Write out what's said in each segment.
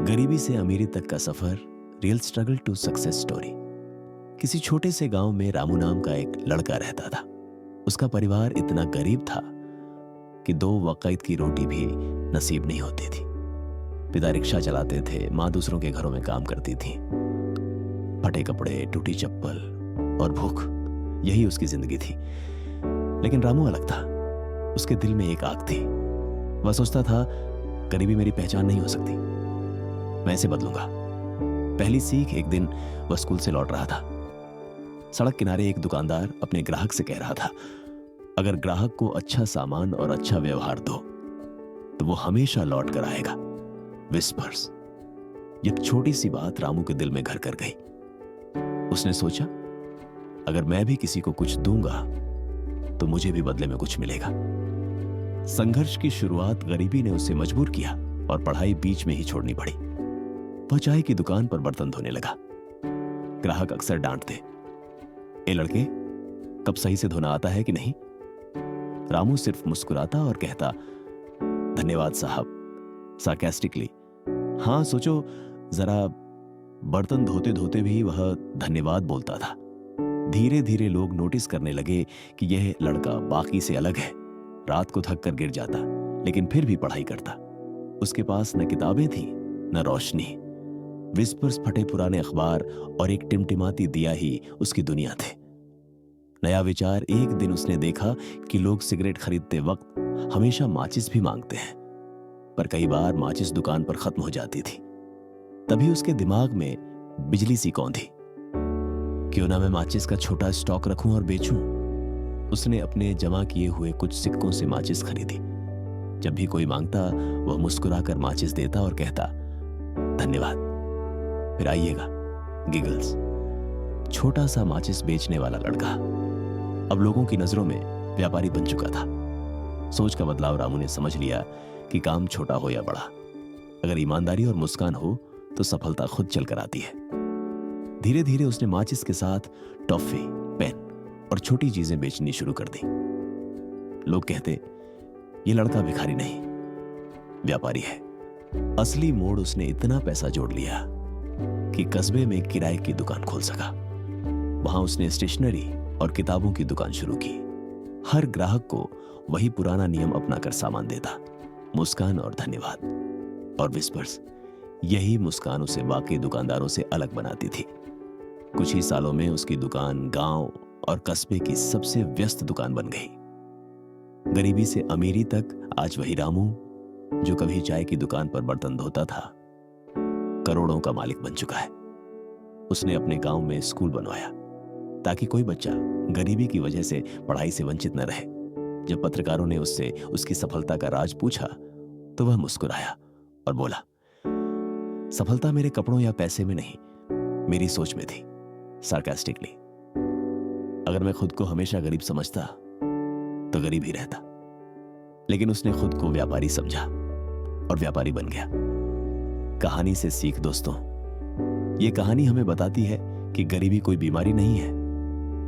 गरीबी से अमीरी तक का सफर, real struggle to success story. किसी छोटे से गांव में रामू नाम का एक लड़का रहता था। उसका परिवार इतना गरीब था कि 2 वक्त की रोटी भी नसीब नहीं होती थी। पिता रिक्शा चलाते थे, माँ दूसरों के घरों में काम करती थी। फटे कपड़े, टूटी चप्पल और भूख, यही उसकी जिंदगी थी। लेकिन रामू अलग था। उसके दिल में एक आग थी। वह सोचता था, गरीबी मेरी पहचान नहीं हो सकती, मैं इसे बदलूंगा। पहली सीख, एक दिन वह स्कूल से लौट रहा था। सड़क किनारे एक दुकानदार अपने ग्राहक से कह रहा था, अगर ग्राहक को अच्छा सामान और अच्छा व्यवहार दो तो वो हमेशा लौट कर आएगा। विस्पर्स। यह छोटी सी बात रामू के दिल में घर कर गई। उसने सोचा, अगर मैं भी किसी को कुछ दूंगा तो मुझे भी बदले में कुछ मिलेगा। संघर्ष की शुरुआत गरीबी ने उसे मजबूर किया और पढ़ाई बीच में ही छोड़नी पड़ी। वह चाय की दुकान पर बर्तन धोने लगा। ग्राहक अक्सर डांटते, ए लड़के, कब सही से धोना आता है कि नहीं? रामू सिर्फ मुस्कुराता और कहता, धन्यवाद साहब, सार्केस्टिकली। हाँ, सोचो जरा, बर्तन धोते धोते भी वह धन्यवाद बोलता था। धीरे धीरे लोग नोटिस करने लगे कि यह लड़का बाकी से अलग है। रात को थक कर गिर जाता, लेकिन फिर भी पढ़ाई करता। उसके पास न किताबें थी न रोशनी। विस्पर्स, फटे पुराने अखबार और एक टिमटिमाती दिया ही उसकी दुनिया थे। नया विचार, एक दिन उसने देखा कि लोग सिगरेट खरीदते वक्त हमेशा माचिस भी मांगते हैं, पर कई बार माचिस दुकान पर खत्म हो जाती थी। तभी उसके दिमाग में बिजली सी कौंधी, क्यों ना मैं माचिस का छोटा स्टॉक रखूं और बेचूं। उसने अपने जमा किए हुए कुछ सिक्कों से माचिस खरीदी। जब भी कोई मांगता, वह मुस्कुराकर माचिस देता और कहता, धन्यवाद, फिर आइएगा। गिगल्स। छोटा सा माचिस बेचने वाला लड़का अब लोगों की नजरों में व्यापारी बन चुका था। सोच का बदलाव रामू ने समझ लिया कि काम छोटा हो या बड़ा, अगर ईमानदारी और मुस्कान हो तो सफलता खुद चलकर आती है। धीरे धीरे उसने माचिस के साथ टॉफी, पेन और छोटी चीजें बेचनी शुरू कर दी। लोग कहते, ये लड़का भिखारी नहीं, व्यापारी है। असली मोड़, उसने इतना पैसा जोड़ लिया कि कस्बे में किराए की दुकान खोल सका। वहां उसने स्टेशनरी और किताबों की दुकान शुरू की। हर ग्राहक को वही पुराना नियम अपनाकर सामान देता, मुस्कान और धन्यवाद। और विस्पर्स, यही मुस्कान उसे बाकी दुकानदारों से अलग बनाती थी। कुछ ही सालों में उसकी दुकान गांव और कस्बे की सबसे व्यस्त दुकान बन गई। गरीबी से अमीरी तक आज वही रामू, जो कभी चाय की दुकान पर बर्तन धोता था, करोड़ों का मालिक बन चुका है। उसने अपने गांव में स्कूल बनवाया ताकि कोई बच्चा गरीबी की वजह से पढ़ाई से वंचित न रहे। जब पत्रकारों ने उससे उसकी सफलता का राज पूछा तो वह मुस्कुराया और बोला, सफलता मेरे कपड़ों या पैसे में नहीं, मेरी सोच में थी, सार्कास्टिकली। अगर मैं खुद को हमेशा गरीब समझता तो गरीब ही रहता। लेकिन उसने खुद को व्यापारी समझा और व्यापारी बन गया। कहानी से सीख दोस्तों, यह कहानी हमें बताती है कि गरीबी कोई बीमारी नहीं है,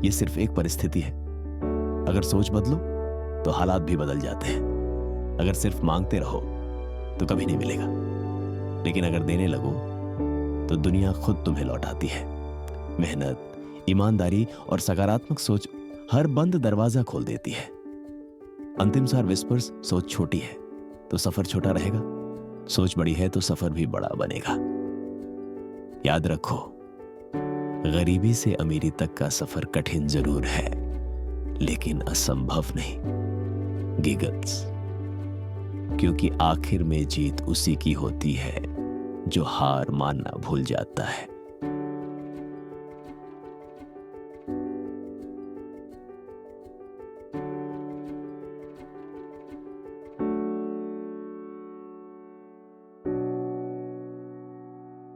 यह सिर्फ एक परिस्थिति है। अगर सोच बदलो तो हालात भी बदल जाते हैं। अगर सिर्फ मांगते रहो तो कभी नहीं मिलेगा, लेकिन अगर देने लगो तो दुनिया खुद तुम्हें लौटाती है। मेहनत, ईमानदारी और सकारात्मक सोच हर बंद दरवाजा खोल देती है। अंतिम सार विस्पर्स, सोच छोटी है तो सफर छोटा रहेगा, सोच बड़ी है तो सफर भी बड़ा बनेगा। याद रखो, गरीबी से अमीरी तक का सफर कठिन जरूर है, लेकिन असंभव नहीं। गिगल्स। क्योंकि आखिर में जीत उसी की होती है जो हार मानना भूल जाता है।